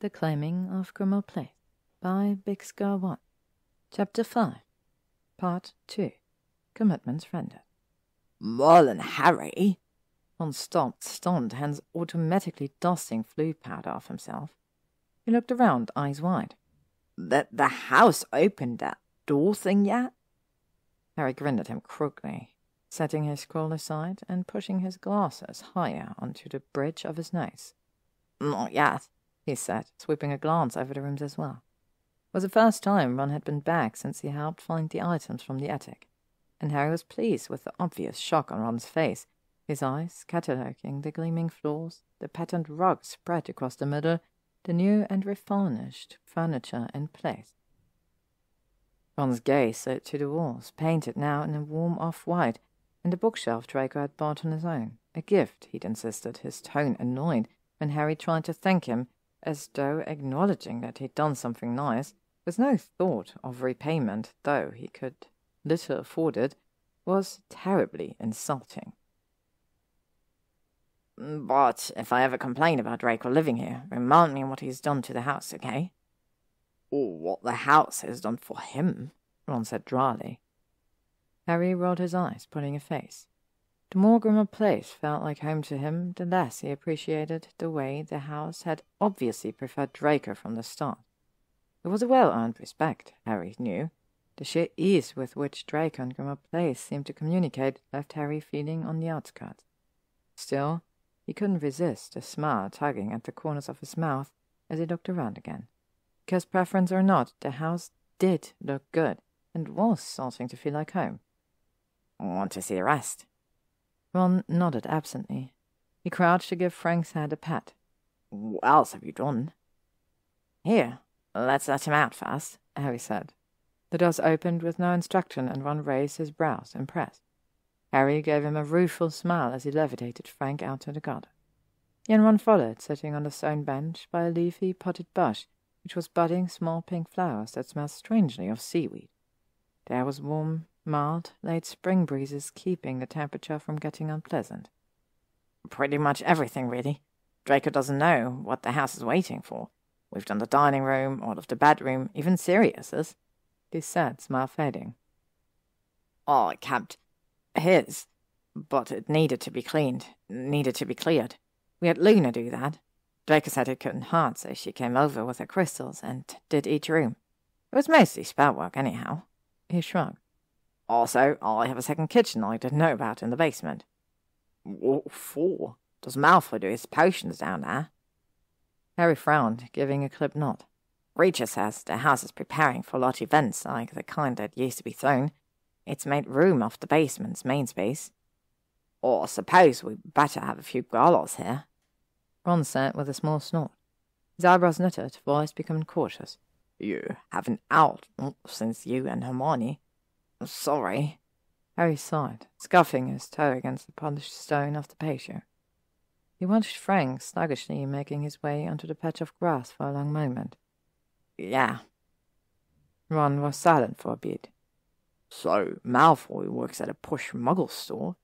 The Claiming of Grimmauld Place by bixgirl1. Chapter 5. Part 2. Commitments Rendered. Malfoy and Harry? Ron stopped, stunned, hands automatically dusting flu powder off himself. He looked around, eyes wide. The house opened that door thing yet? Harry grinned at him crookedly, setting his scroll aside and pushing his glasses higher onto the bridge of his nose. Not yet, he said, sweeping a glance over the rooms as well. It was the first time Ron had been back since he helped find the items from the attic, and Harry was pleased with the obvious shock on Ron's face, his eyes cataloguing the gleaming floors, the patterned rug spread across the middle, the new and refurnished furniture in place. Ron's gaze slid to the walls, painted now in a warm off-white, and the bookshelf Draco had bought on his own, a gift, he'd insisted, his tone annoyed when Harry tried to thank him, as though acknowledging that he'd done something nice, with no thought of repayment, though he could little afford it, was terribly insulting. But if I ever complain about Draco living here, remind me what he's done to the house, okay? Or what the house has done for him, Ron said dryly. Harry rolled his eyes, putting a face. The more Grimmauld Place felt like home to him, the less he appreciated the way the house had obviously preferred Draco from the start. It was a well-earned respect, Harry knew. The sheer ease with which Draco and Grimmauld Place seemed to communicate left Harry feeling on the outskirts. Still, he couldn't resist a smile tugging at the corners of his mouth as he looked around again. Because preference or not, the house did look good, and was starting to feel like home. Want to see the rest? Ron nodded absently. He crouched to give Frank's hand a pat. What else have you done? Here, let's let him out first, Harry said. The doors opened with no instruction, and Ron raised his brows, impressed. Harry gave him a rueful smile as he levitated Frank out to the garden. He and Ron followed, sitting on the stone bench by a leafy potted bush, which was budding small pink flowers that smelled strangely of seaweed. The air was warm, mild, late spring breezes keeping the temperature from getting unpleasant. Pretty much everything, really. Draco doesn't know what the house is waiting for. We've done the dining room, all of the bedroom, even Sirius's, he said, smile fading. Oh, I kept his, but it needed to be cleaned, needed to be cleared. We had Luna do that. Draco said it couldn't hurt, so she came over with her crystals and did each room. It was mostly spell work, anyhow. He shrugged. Also, I have a second kitchen I didn't know about in the basement. What for? Does Malfoy do his potions down there? Harry frowned, giving a clipped nod. Reacher says the house is preparing for large events like the kind that used to be thrown. It's made room off the basement's main space. Or suppose we better have a few galas here. Ron said with a small snort. His eyebrows knitted, voice becoming cautious. You haven't out since you and Hermione. Sorry. Harry sighed, scuffing his toe against the polished stone of the patio. He watched Frank sluggishly making his way onto the patch of grass for a long moment. Yeah. Ron was silent for a bit. So Malfoy works at a posh muggle store?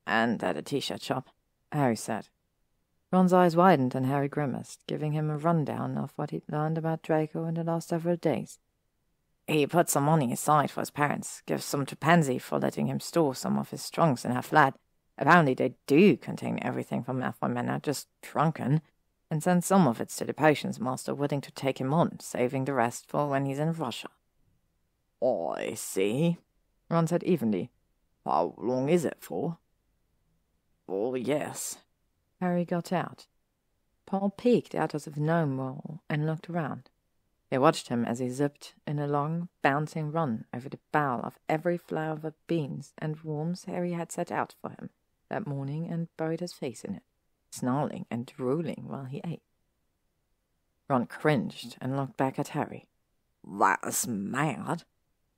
And at a t-shirt shop, Harry said. Ron's eyes widened and Harry grimaced, giving him a rundown of what he'd learned about Draco in the last several days. He put some money aside for his parents, gives some to Pansy for letting him store some of his trunks in her flat. Apparently they do contain everything from Malfoy Manor, just shrunken, and sends some of it to the potions master willing to take him on, saving the rest for when he's in Russia. I see, Ron said evenly. How long is it for? 4 years. Harry got out. Paul peeked out of the gnome wall and looked around. They watched him as he zipped in a long, bouncing run over the bough of every flower of beans and worms Harry had set out for him that morning and buried his face in it, snarling and drooling while he ate. Ron cringed and looked back at Harry. That's mad.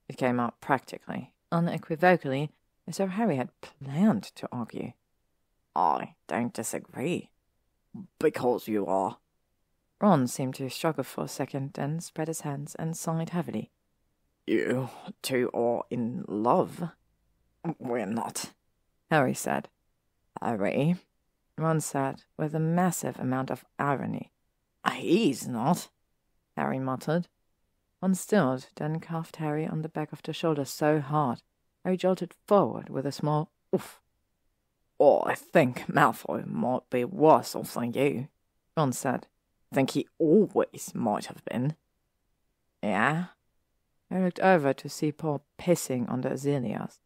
It came out practically, unequivocally, as though Harry had planned to argue. I don't disagree. Because you are. Ron seemed to struggle for a second, then spread his hands and sighed heavily. You two are in love. We're not, Harry said. Harry, Ron said, with a massive amount of irony. He's not, Harry muttered. Ron stood, then cuffed Harry on the back of the shoulder so hard, Harry jolted forward with a small oof. I think Malfoy might be worse off than you, Ron said. I think he always might have been. Yeah? Harry looked over to see Paul pissing on the azaleas.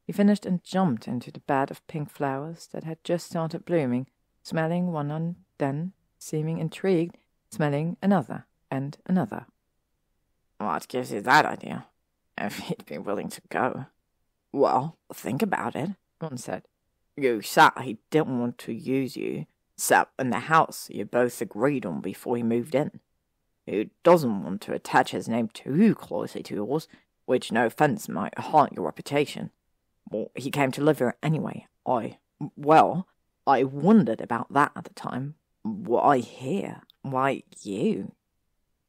He finished and jumped into the bed of pink flowers that had just started blooming, smelling one and then, seeming intrigued, smelling another and another. What gives you that idea? If he'd be willing to go. Well, think about it, Ron said. You said he didn't want to use you, except in the house you both agreed on before he moved in. He doesn't want to attach his name too closely to yours, which, no offence, might haunt your reputation. Well, he came to live here anyway. I wondered about that at the time. Why here? Why you?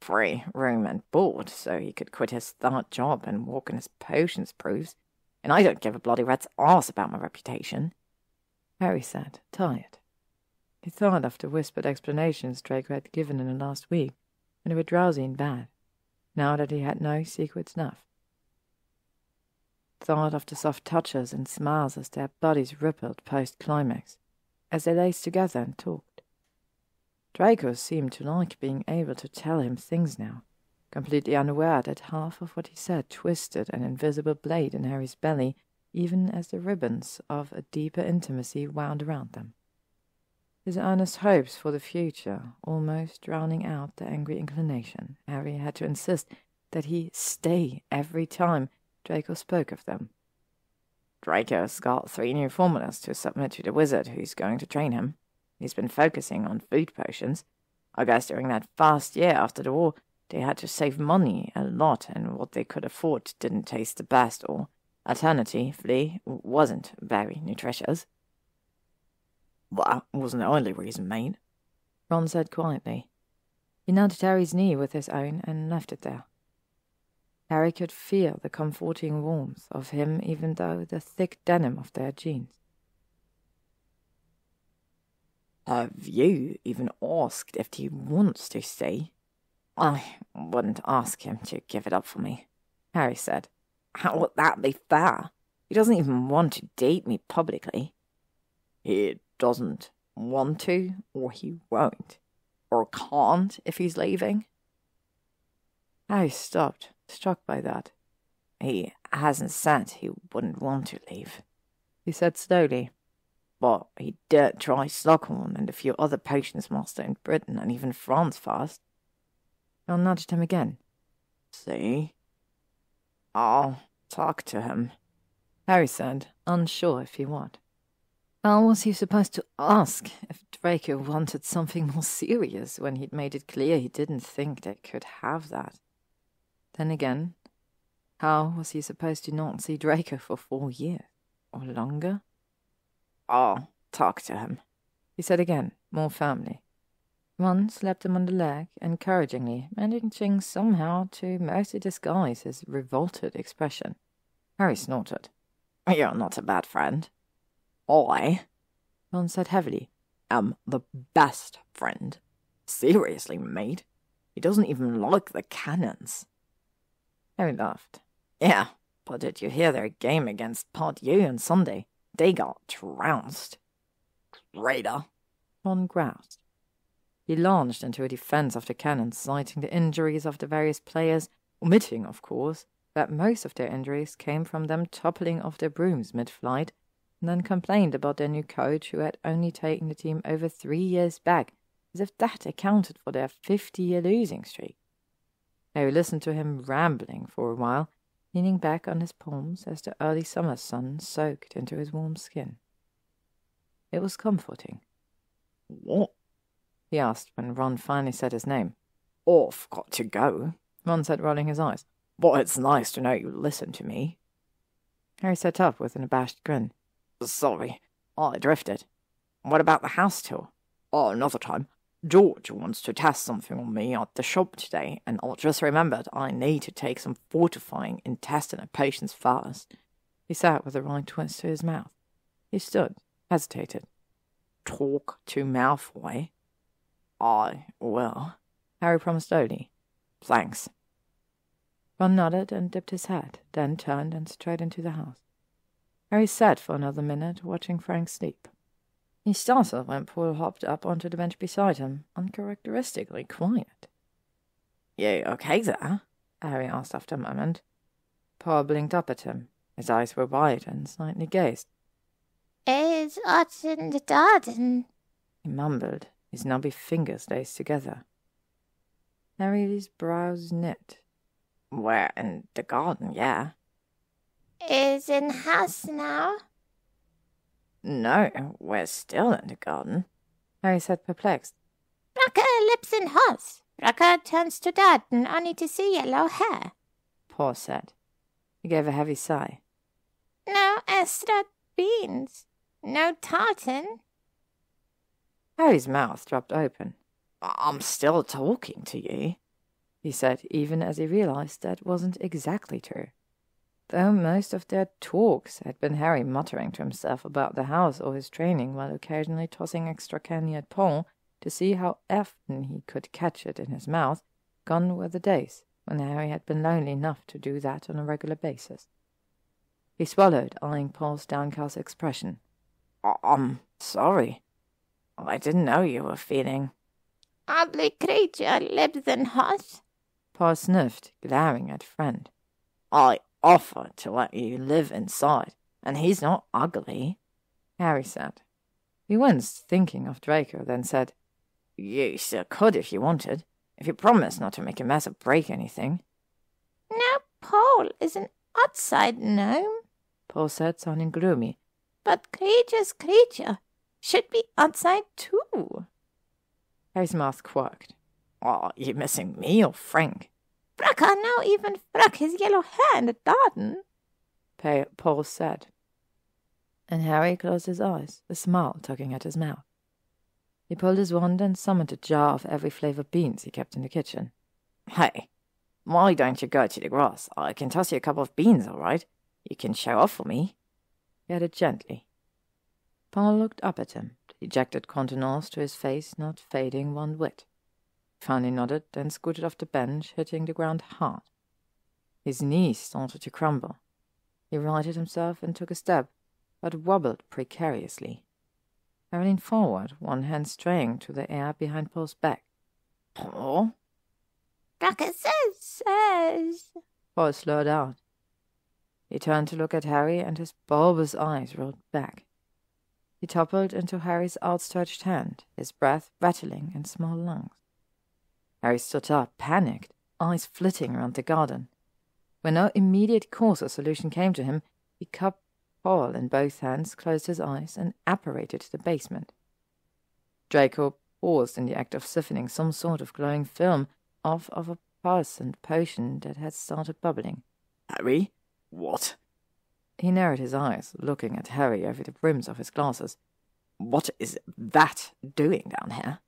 Free room and board, so he could quit his third job and walk in his potions proofs, and I don't give a bloody rat's arse about my reputation, Harry said, tired. He thought of the whispered explanations Draco had given in the last week, when they were drowsy and bad, now that he had no secrets left. Thought of the soft touches and smiles as their bodies rippled post-climax, as they laced together and talked. Draco seemed to like being able to tell him things now, completely unaware that half of what he said twisted an invisible blade in Harry's belly, even as the ribbons of a deeper intimacy wound around them. His earnest hopes for the future almost drowning out the angry inclination, Harry had to insist that he stay every time Draco spoke of them. Draco's got 3 new formulas to submit to the wizard who's going to train him. He's been focusing on food potions. I guess during that first year after the war, they had to save money a lot, and what they could afford didn't taste the best, or, alternatively, wasn't very nutritious. That wasn't the only reason, mate, Ron said quietly. He nudged Harry's knee with his own and left it there. Harry could feel the comforting warmth of him even though the thick denim of their jeans. Have you even asked if he wants to stay? I wouldn't ask him to give it up for me, Harry said. How would that be fair? He doesn't even want to date me publicly. He doesn't want to, or he won't, or can't if he's leaving. Harry stopped, struck by that. He hasn't said he wouldn't want to leave, he said slowly. But he did try Stockholm and a few other potions master in Britain and even France first. Ron nudged him again. See? I'll talk to him, Harry said, unsure if he would. How was he supposed to ask if Draco wanted something more serious when he'd made it clear he didn't think they could have that? Then again, how was he supposed to not see Draco for 4 years, or longer? I'll talk to him, he said again, more firmly. Ron slapped him on the leg, encouragingly, managing somehow to mostly disguise his revolted expression. Harry snorted. You're not a bad friend. I, Ron said heavily, am the best friend. Seriously, mate. He doesn't even like the cannons. Harry laughed. Yeah, but did you hear their game against Pod U on Sunday? They got trounced. Traitor, Ron groused. He launched into a defense of the cannons, citing the injuries of the various players, omitting, of course, that most of their injuries came from them toppling off their brooms mid-flight, and then complained about their new coach who had only taken the team over 3 years back, as if that accounted for their 50-year losing streak. Harry listened to him rambling for a while, leaning back on his palms as the early summer sun soaked into his warm skin. It was comforting. What? He asked when Ron finally said his name. I've got to go, Ron said, rolling his eyes. But it's nice to know you listen to me. Harry sat up with an abashed grin. Sorry, I drifted. What about the house tour? Oh, another time. George wants to test something on me at the shop today, and I just remembered I need to take some fortifying intestinal potions first. He sat with a wry twist to his mouth. He stood, hesitated. Talk to Malfoy? I will, Harry promised slowly. Thanks. Ron nodded and dipped his head, then turned and straight into the house. Harry sat for another minute, watching Frank sleep. He startled when Paul hopped up onto the bench beside him, uncharacteristically quiet. You okay there? Harry asked after a moment. Paul blinked up at him. His eyes were wide and slightly gazed. It's hot in the garden, he mumbled, his knobby fingers laced together. Harry's brows knit. We're in the garden, yeah. Is in house now? No, we're still in the garden, Harry said, perplexed. Draco lives in house. Draco turns to dad and only to see yellow hair, Paul said. He gave a heavy sigh. No extra beans. No tartan. Harry's mouth dropped open. I'm still talking to you, he said, even as he realized that wasn't exactly true. Though most of their talks had been Harry muttering to himself about the house or his training while occasionally tossing extra candy at Paul to see how often he could catch it in his mouth, gone were the days when Harry had been lonely enough to do that on a regular basis. He swallowed, eyeing Paul's downcast expression. I'm sorry. I didn't know you were feeling... Ugly creature lives in house. Paul sniffed, glaring at friend. I offered to let you live inside, and he's not ugly, Harry said. He winced, thinking of Draco, then said, You still could if you wanted, if you promised not to make a mess or break anything. Now Paul is an outside gnome, Paul said, sounding gloomy. But creature's creature should be outside too. Harry's mouth quirked. Are you missing me or Frank? Draco now even frack his yellow hair in the garden, Paul said. And Harry closed his eyes, a smile tugging at his mouth. He pulled his wand and summoned a jar of every flavour beans he kept in the kitchen. Hey, why don't you go to the grass? I can toss you a couple of beans, all right? You can show off for me, he added gently. Paul looked up at him, the dejected contenance to his face not fading one whit. He finally nodded, then scooted off the bench, hitting the ground hard. His knees started to crumble. He righted himself and took a step, but wobbled precariously. Harry leaned forward, one hand straying to the air behind Paul's back. Paul? Draco says. Paul slurred out. He turned to look at Harry, and his bulbous eyes rolled back. He toppled into Harry's outstretched hand, his breath rattling in small lungs. Harry stood up, panicked, eyes flitting around the garden. When no immediate cause or solution came to him, he cupped Paul in both hands, closed his eyes, and apparated to the basement. Draco paused in the act of siphoning some sort of glowing film off of a pulsant potion that had started bubbling. Harry? What? He narrowed his eyes, looking at Harry over the brims of his glasses. What is that doing down here?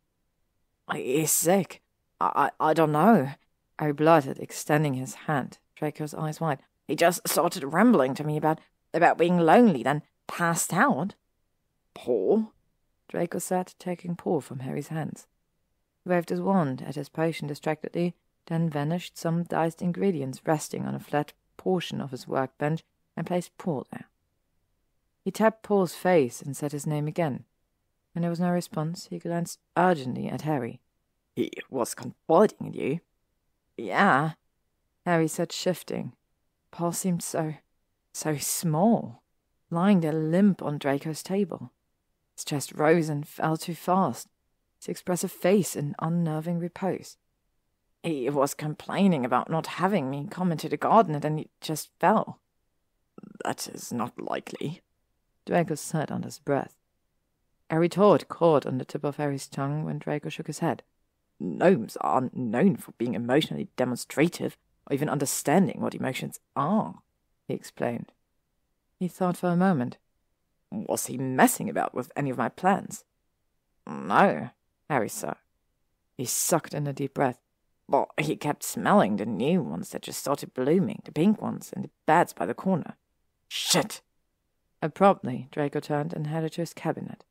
He's sick. I don't know, Harry blurted, extending his hand, Draco's eyes wide. He just started rambling to me about being lonely, then passed out. Paul? Draco said, taking Paul from Harry's hands. He waved his wand at his potion distractedly, then vanished, some diced ingredients resting on a flat portion of his workbench, and placed Paul there. He tapped Paul's face and said his name again. When there was no response, he glanced urgently at Harry. He was confiding in you? Yeah, Harry said, shifting. Paul seemed so small, lying there limp on Draco's table. His chest rose and fell too fast, his expressive face in unnerving repose. He was complaining about not having me come into the garden, and then he just fell. That is not likely, Draco said under his breath. A retort caught on the tip of Harry's tongue when Draco shook his head. Gnomes aren't known for being emotionally demonstrative, or even understanding what emotions are, he explained. He thought for a moment. Was he messing about with any of my plans? No, Harry said. He sucked in a deep breath. But he kept smelling the new ones that just started blooming, the pink ones and the beds by the corner. Shit! Abruptly, Draco turned and headed to his cabinet.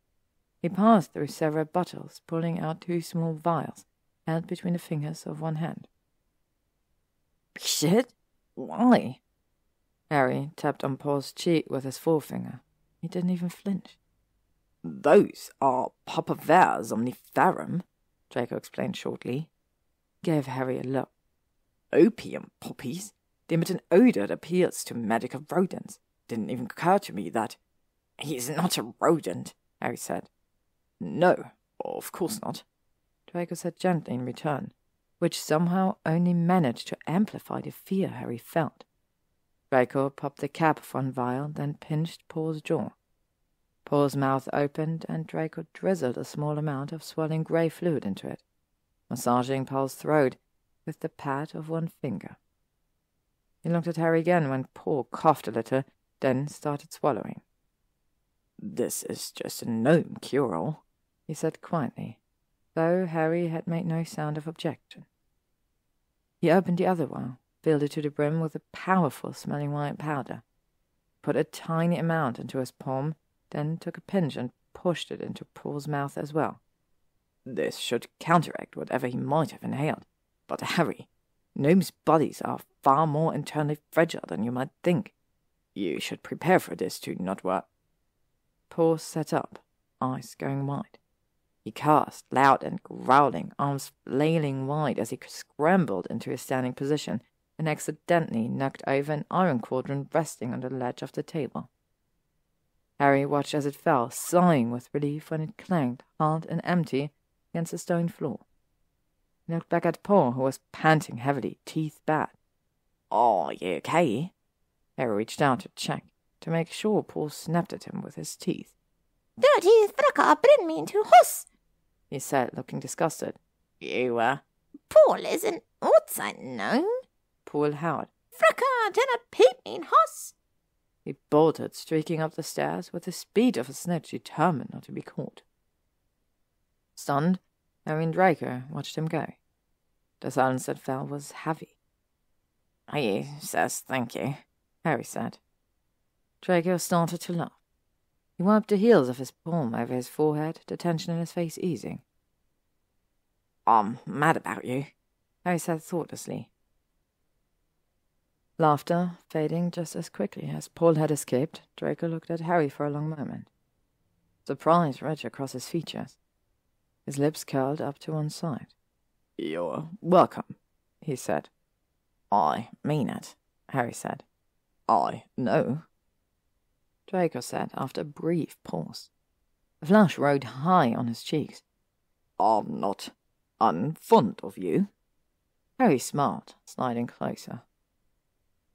He passed through several bottles, pulling out 2 small vials, held between the fingers of one hand. Shit? Why? Harry tapped on Paul's cheek with his forefinger. He didn't even flinch. Those are Papaver somniferum, Draco explained shortly. He gave Harry a look. Opium poppies? They emit an odor that appeals to magical rodents. Didn't even occur to me that... He's not a rodent, Harry said. No, of course not, Draco said gently in return, which somehow only managed to amplify the fear Harry felt. Draco popped the cap of one vial, then pinched Paul's jaw. Paul's mouth opened, and Draco drizzled a small amount of swelling grey fluid into it, massaging Paul's throat with the pad of one finger. He looked at Harry again when Paul coughed a little, then started swallowing. This is just a gnome cure-all, he said quietly, though Harry had made no sound of objection. He opened the other vial, filled it to the brim with a powerful smelling white powder, put a tiny amount into his palm, then took a pinch and pushed it into Paul's mouth as well. This should counteract whatever he might have inhaled. But Harry, gnomes' bodies are far more internally fragile than you might think. You should prepare for this to not work. Paul sat up, eyes going wide. He cursed, loud and growling, arms flailing wide as he scrambled into his standing position and accidentally knocked over an iron quadrant resting on the ledge of the table. Harry watched as it fell, sighing with relief when it clanged, hard and empty, against the stone floor. He looked back at Paul, who was panting heavily, teeth bared. "Oh, you okay?" Harry reached out to check, to make sure Paul snapped at him with his teeth. "Dirty thracker, bring me into hus," he said, looking disgusted. "You, Paul is an outside gnome," Paul howled. "Fracker, do not peep me in hus." He bolted, streaking up the stairs with the speed of a snitch determined not to be caught. Stunned, Harry and Draco watched him go. The silence that fell was heavy. "He says thank you," Harry said. Draco started to laugh. He wiped the heels of his palm over his forehead, the tension in his face easing. "I'm mad about you," Harry said thoughtlessly. Laughter fading just as quickly as Paul had escaped, Draco looked at Harry for a long moment. Surprise read across his features. His lips curled up to one side. "You're welcome," he said. "I mean it," Harry said. "I know," Draco said after a brief pause. A flush rode high on his cheeks. "I'm not unfond of you." Harry smiled, sliding closer.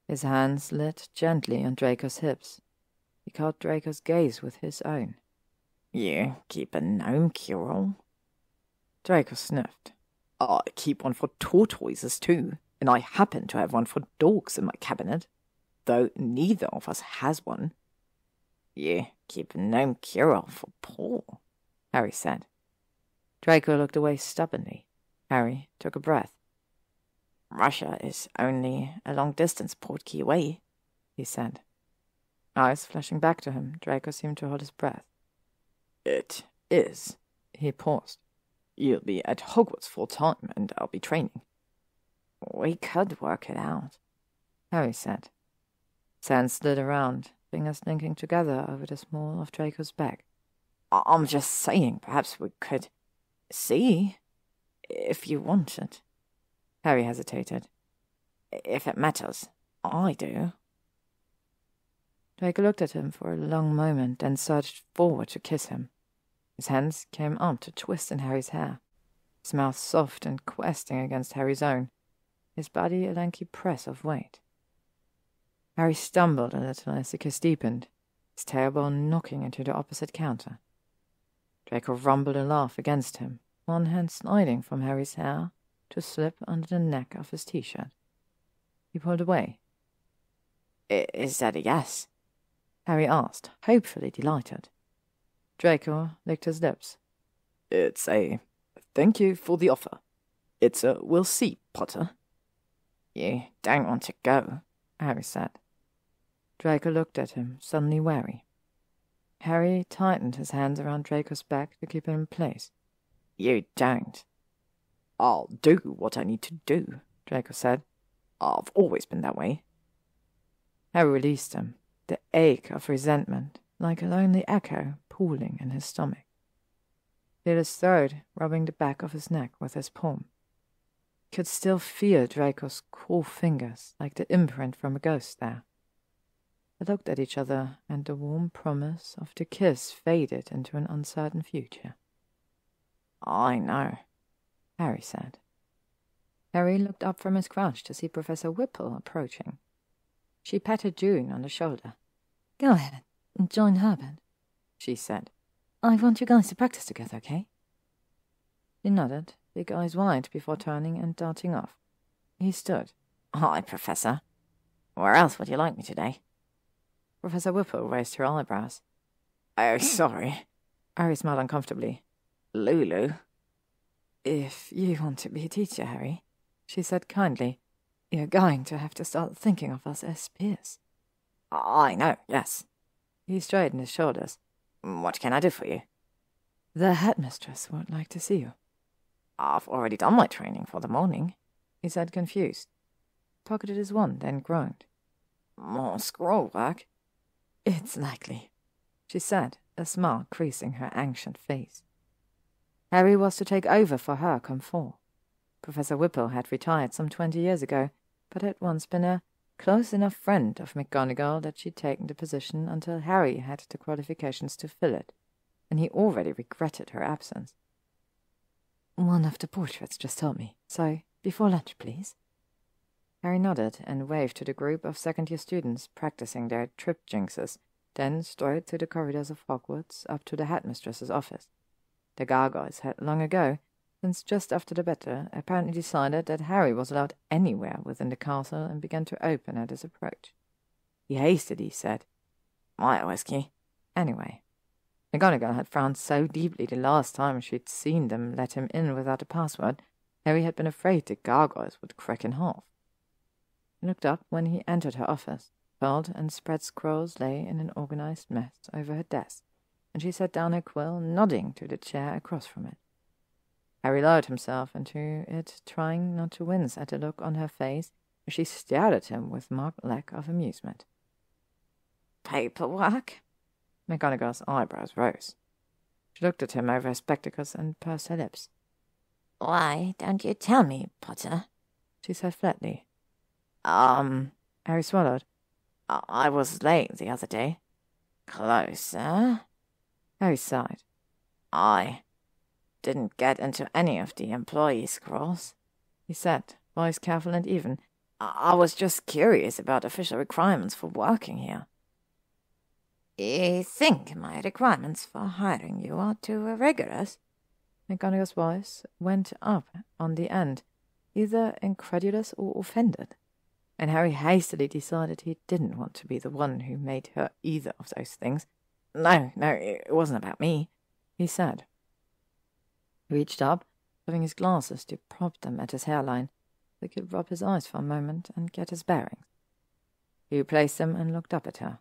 His hands lit gently on Draco's hips. He caught Draco's gaze with his own. "You keep a gnome cure-all?" Draco sniffed. "I keep one for tortoises too, and I happen to have one for dogs in my cabinet, though neither of us has one." "You keep a gnome cure-all for Paul," Harry said. Draco looked away stubbornly. Harry took a breath. "Russia is only a long-distance portkey away," he said. Eyes flashing back to him, Draco seemed to hold his breath. "It is." He paused. "You'll be at Hogwarts full-time, and I'll be training." "We could work it out," Harry said. His hands slid around, fingers linking together over the small of Draco's back. "I'm just saying, perhaps we could see, if you wanted." Harry hesitated. "If it matters, I do." Draco looked at him for a long moment, then surged forward to kiss him. His hands came up to twist in Harry's hair, his mouth soft and questing against Harry's own, his body a lanky press of weight. Harry stumbled a little as the kiss deepened, his tailbone knocking into the opposite counter. Draco rumbled a laugh against him, one hand sliding from Harry's hair to slip under the neck of his t-shirt. He pulled away. "Is that a yes?" Harry asked, hopefully delighted. Draco licked his lips. "It's a thank you for the offer. It's a we'll see, Potter." "You don't want to go," Harry said. Draco looked at him, suddenly wary. Harry tightened his hands around Draco's back to keep him in place. You don't. I'll do what I need to do, Draco said. I've always been that way. Harry released him, the ache of resentment, like a lonely echo, pooling in his stomach. He hit his throat, rubbing the back of his neck with his palm. He could still feel Draco's cool fingers, like the imprint from a ghost there. They looked at each other, and the warm promise of the kiss faded into an uncertain future. I know, Harry said. Harry looked up from his crouch to see Professor Whipple approaching. She patted June on the shoulder. Go ahead and join Herbert, she said. I want you guys to practice together, okay? He nodded, big eyes wide before turning and darting off. He stood. Hi, Professor. Where else would you like me today? Professor Whipple raised her eyebrows. Oh, sorry. Harry smiled uncomfortably. Lulu? If you want to be a teacher, Harry, she said kindly, you're going to have to start thinking of us as peers. I know, yes. He straightened his shoulders. What can I do for you? The headmistress would like to see you. I've already done my training for the morning, he said, confused. Pocketed his wand, then groaned. More scroll work? It's likely, she said, a smile creasing her ancient face. Harry was to take over for her come fall. Professor Whipple had retired some 20 years ago, but had once been a close enough friend of McGonagall that she'd taken the position until Harry had the qualifications to fill it, and he already regretted her absence. One of the portraits just told me, so before lunch, please. Harry nodded and waved to the group of second-year students practicing their trip jinxes, then strode through the corridors of Hogwarts up to the headmistress's office. The gargoyles had long ago, since just after the battle, apparently decided that Harry was allowed anywhere within the castle and began to open at his approach. He hastily said, "My whiskey." Anyway, McGonagall had frowned so deeply the last time she'd seen them let him in without a password, Harry had been afraid the gargoyles would crack in half. He looked up when he entered her office. Curled and spread scrolls lay in an organized mess over her desk, and she set down her quill, nodding to the chair across from it. Harry lowered himself into it, trying not to wince at the look on her face as she stared at him with marked lack of amusement. Paperwork? McGonagall's eyebrows rose. She looked at him over her spectacles and pursed her lips. Why don't you tell me, Potter? She said flatly. Harry swallowed. I was late the other day. Closer? Harry sighed. I didn't get into any of the employee scrolls, he said, voice careful and even. I was just curious about official requirements for working here. You think my requirements for hiring you are too rigorous? McGonagall's voice went up on the end, either incredulous or offended, and Harry hastily decided he didn't want to be the one who made her either of those things. No, it wasn't about me, he said. He reached up, having his glasses to prop them at his hairline, so he could rub his eyes for a moment and get his bearings. He replaced them and looked up at her.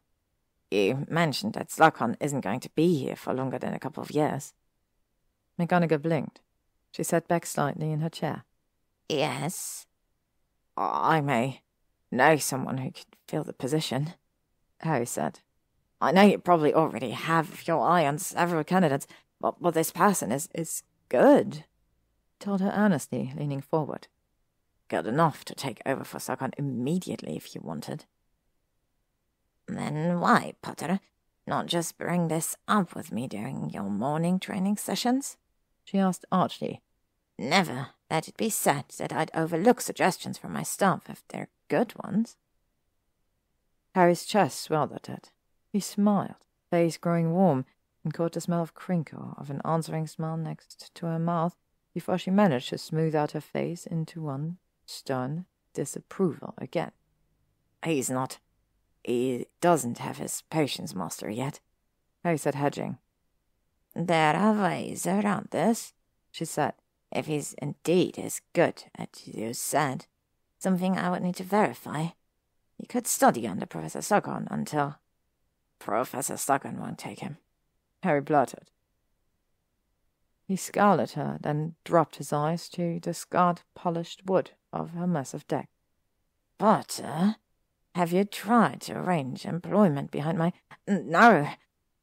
You mentioned that Slughorn isn't going to be here for longer than a couple of years. McGonagall blinked. She sat back slightly in her chair. Yes? I may know someone who could fill the position, Harry said. I know you probably already have your eye on several candidates, but this person is good, he told her earnestly, leaning forward. Good enough to take over for Slughorn immediately if you wanted. Then why, Potter, not just bring this up with me during your morning training sessions? She asked archly. Never let it be said that I'd overlook suggestions from my staff if they're good ones. Harry's chest swelled at it. He smiled, face growing warm, and caught the smell of crinkle of an answering smile next to her mouth before she managed to smooth out her face into one stern disapproval again. He doesn't have his potions master yet, Harry said, hedging. There are ways around this, she said. If he's indeed as good as you said, something I would need to verify. You could study under Professor Slughorn until... Professor Slughorn won't take him, Harry blurted. He scowled at her, then dropped his eyes to the scarred polished wood of her massive deck. Potter, have you tried to arrange employment behind my... No.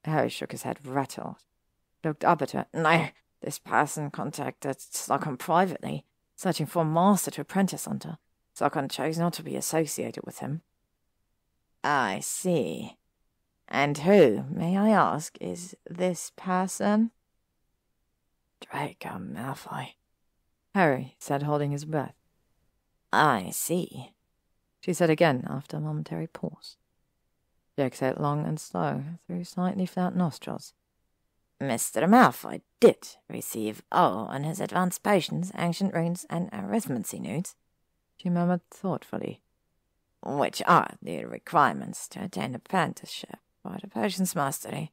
Harry shook his head, rattled. Looked up at her. No, this person contacted Slughorn privately, searching for a master to apprentice under. Slughorn chose not to be associated with him. I see. And who, may I ask, is this person? Draco Malfoy, Harry said, holding his breath. I see, she said again after a momentary pause. She exhaled long and slow through slightly flat nostrils. Mr. Malfoy did receive all on his advanced potions, ancient runes, and arithmancy notes, she murmured thoughtfully, which are the requirements to attain apprenticeship for the potions mastery,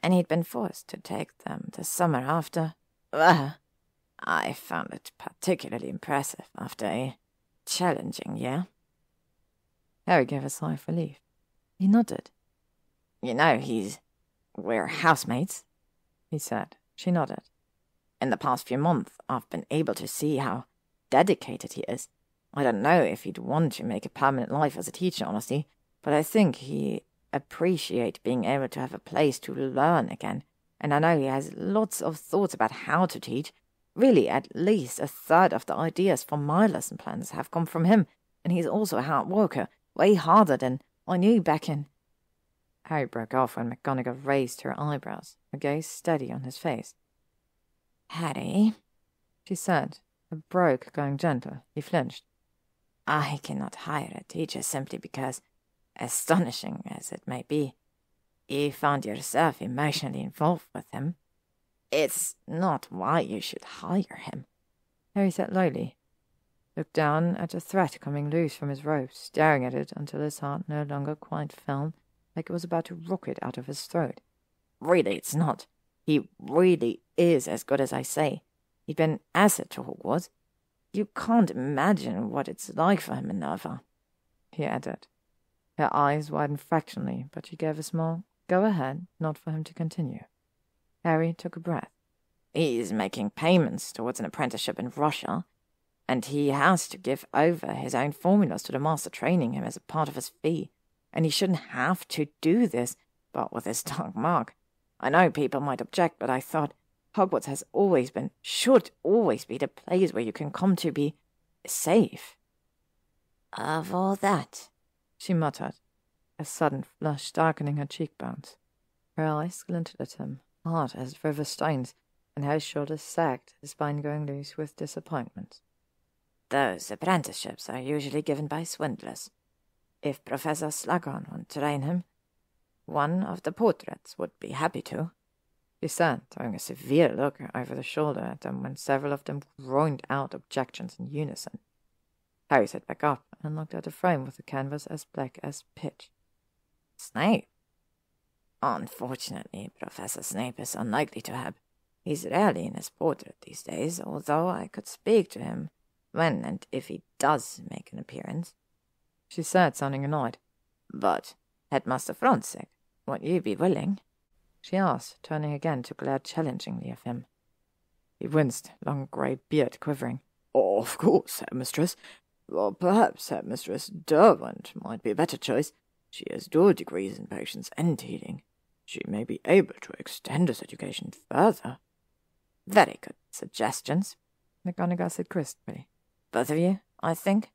and he'd been forced to take them the summer after. Well, I found it particularly impressive after a challenging year. Harry gave a sigh of relief. He nodded. You know, we're housemates, he said. She nodded. In the past few months, I've been able to see how dedicated he is. I don't know if he'd want to make a permanent life as a teacher, honestly, but I think he appreciates being able to have a place to learn again, and I know he has lots of thoughts about how to teach. Really, at least a third of the ideas for my lesson plans have come from him, and he's also a hard worker, way harder than I knew back in... Harry broke off when McGonagall raised her eyebrows, her gaze steady on his face. Harry, she said, her brogue going gentle. He flinched. I cannot hire a teacher simply because, astonishing as it may be, you found yourself emotionally involved with him. It's not why you should hire him. Harry said lowly, looked down at a thread coming loose from his robe, staring at it until his heart no longer quite felt like it was about to rocket out of his throat. Really, it's not. He really is as good as I say. He'd been asset to Hogwarts. You can't imagine what it's like for him, Minerva, he added. Her eyes widened fractionally, but she gave a small go-ahead nod for him to continue. Harry took a breath. He's making payments towards an apprenticeship in Russia, and he has to give over his own formulas to the master training him as a part of his fee, and he shouldn't have to do this, but with his dark mark. I know people might object, but I thought Hogwarts has always been, should always be the place where you can come to be safe. Of all that, she muttered, a sudden flush darkening her cheekbones. Her eyes glinted at him, hard as river stones, and Harry's shoulders sagged, his spine going loose with disappointment. Those apprenticeships are usually given by swindlers. If Professor Slughorn would train him, one of the portraits would be happy to, he said, throwing a severe look over the shoulder at them when several of them groaned out objections in unison. Harry sat back up and looked at the frame with the canvas as black as pitch. Snape? Unfortunately, Professor Snape is unlikely to have. He's rarely in his portrait these days, although I could speak to him when and if he does make an appearance, she said, sounding annoyed. But, Headmaster Franzek, would you be willing? She asked, turning again to glare challengingly at him. He winced, long grey beard quivering. Oh, of course, Headmistress. Or perhaps Headmistress Derwent might be a better choice. She has dual degrees in potions and healing. She may be able to extend his education further. Very good suggestions, McGonagall said crisply. Both of you, I think?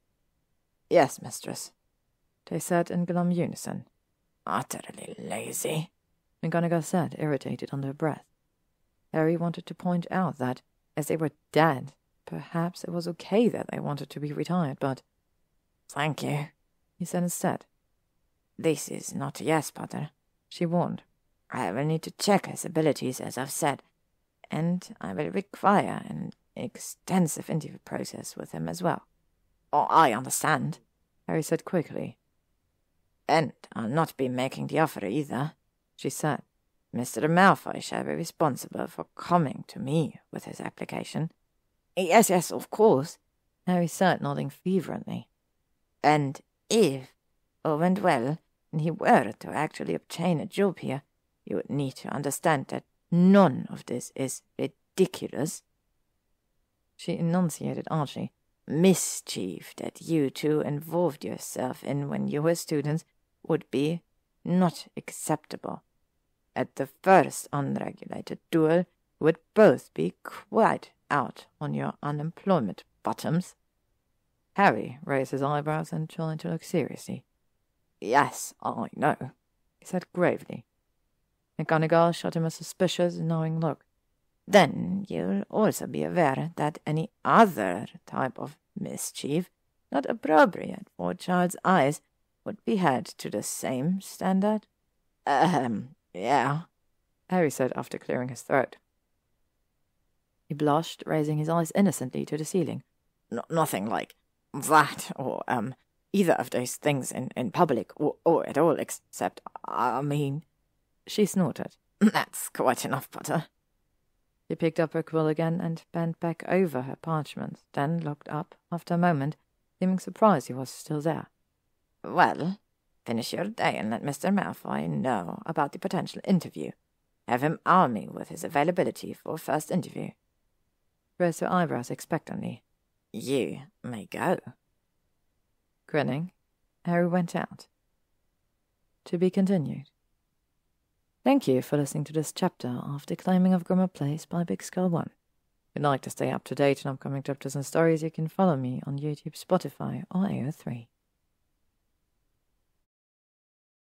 Yes, mistress, they said in glum unison. Utterly lazy, McGonagall said, irritated under her breath. Harry wanted to point out that, as they were dead, perhaps it was okay that they wanted to be retired, but... Thank you, he said instead. This is not a yes, Potter, she warned. I will need to check his abilities, as I've said, and I will require an extensive interview process with him as well. Oh, I understand, Harry said quickly. And I'll not be making the offer either, she said. Mr. Malfoy shall be responsible for coming to me with his application. Yes, of course, Harry said, nodding fervently. And if all went well, and he were to actually obtain a job here, You need to understand that none of this is ridiculous. She enunciated archly. Mischief that you two involved yourself in when you were students would be not acceptable. At the first unregulated duel, you would both be quite out on your unemployment bottoms. Harry raised his eyebrows and tried to look seriously. Yes, I know, he said gravely. McGonagall shot him a suspicious, knowing look. Then you'll also be aware that any other type of mischief not appropriate for a child's eyes would be held to the same standard? Yeah, Harry said after clearing his throat. He blushed, raising his eyes innocently to the ceiling. Nothing like that, or, either of those things in public, or at all, except, I mean... She snorted. That's quite enough, Potter. She picked up her quill again and bent back over her parchment, then looked up after a moment, seeming surprised he was still there. Well, finish your day and let Mr. Malfoy know about the potential interview. Have him arm me with his availability for first interview. Raised her eyebrows expectantly. You may go. Grinning, Harry went out. To be continued. Thank you for listening to this chapter of The Claiming of Grimmauld Place by bixgirl1. If you'd like to stay up to date on upcoming chapters and stories, you can follow me on YouTube, Spotify, or Ao3.